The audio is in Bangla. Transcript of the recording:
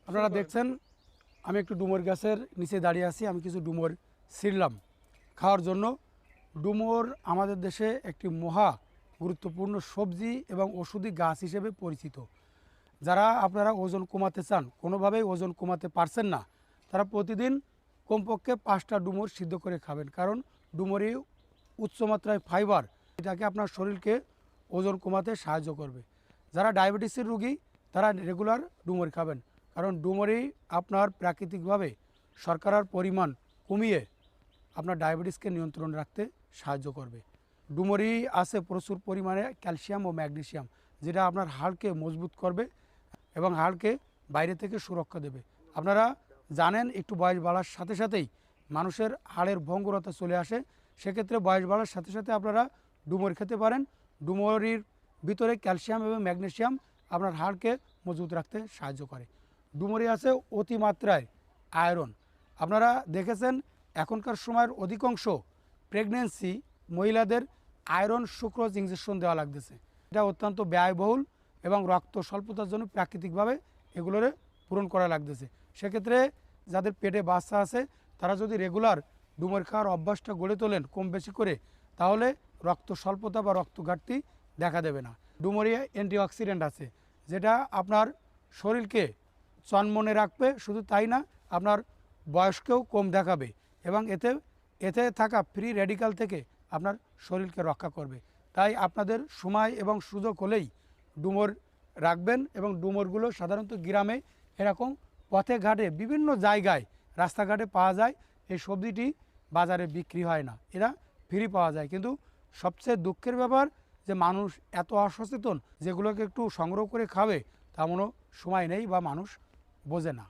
আপনারা দেখছেন আমি একটু ডুমুর গাছের নিচে দাঁড়িয়ে আছি। আমি কিছু ডুমুর ছিঁড়লাম খাওয়ার জন্য। ডুমুর আমাদের দেশে একটি মহা গুরুত্বপূর্ণ সবজি এবং ওষুধি গাছ হিসেবে পরিচিত। যারা আপনারা ওজন কমাতে চান, কোনোভাবেই ওজন কমাতে পারছেন না, তারা প্রতিদিন কমপক্ষে 5টা ডুমুর সিদ্ধ করে খাবেন। কারণ ডুমুরে উচ্চমাত্রায় ফাইবার, এটাকে আপনার শরীরকে ওজন কমাতে সাহায্য করবে। যারা ডায়াবেটিসের রোগী তারা রেগুলার ডুমুর খাবেন, কারণ ডুমুরেই আপনার প্রাকৃতিকভাবে শর্করার পরিমাণ কমিয়ে আপনার ডায়াবেটিসকে নিয়ন্ত্রণ রাখতে সাহায্য করবে। ডুমুরি আছে প্রচুর পরিমাণে ক্যালসিয়াম ও ম্যাগনেসিয়াম, যেটা আপনার হাড়কে মজবুত করবে এবং হাড়কে বাইরে থেকে সুরক্ষা দেবে। আপনারা জানেন একটু বয়স বাড়ার সাথে সাথেই মানুষের হাড়ের ভঙ্গুরতা চলে আসে। সেক্ষেত্রে বয়স বাড়ার সাথে সাথে আপনারা ডুমুর খেতে পারেন। ডুমুরির ভিতরে ক্যালসিয়াম এবং ম্যাগনেসিয়াম আপনার হাড়কে মজবুত রাখতে সাহায্য করে। ডুমুরি আছে অতিমাত্রায় আয়রন। আপনারা দেখেছেন এখনকার সময়ের অধিকাংশ প্রেগনেন্সি মহিলাদের আয়রন সুক্রোজ ইঞ্জেকশন দেওয়া লাগতেছে। এটা অত্যন্ত ব্যয়বহুল এবং রক্ত স্বল্পতার জন্য প্রাকৃতিকভাবে এগুলোর পূরণ করা লাগতেছে। সেক্ষেত্রে যাদের পেটে বাচ্চা আছে তারা যদি রেগুলার ডুমুর খাওয়ার অভ্যাসটা গড়ে তোলেন কম বেশি করে, তাহলে রক্ত স্বল্পতা বা রক্ত ঘাটতি দেখা দেবে না। ডুমুরে অ্যান্টিঅক্সিডেন্ট আছে, যেটা আপনার শরীরকে চনমনে রাখবে। শুধু তাই না, আপনার বয়সকেও কম দেখাবে এবং এতে থাকা ফ্রি রেডিক্যাল থেকে আপনার শরীরকে রক্ষা করবে। তাই আপনাদের সময় এবং সুযোগ হলেই ডুমুর রাখবেন। এবং ডুমুরগুলো সাধারণত গ্রামে এরকম পথে ঘাটে বিভিন্ন জায়গায় রাস্তাঘাটে পাওয়া যায়। এই সবজিটি বাজারে বিক্রি হয় না, এরা ফ্রি পাওয়া যায়। কিন্তু সবচেয়ে দুঃখের ব্যাপার যে মানুষ এত অসচেতন, যেগুলোকে একটু সংগ্রহ করে খাবে তেমনও সময় নেই বা মানুষ বোঝে না।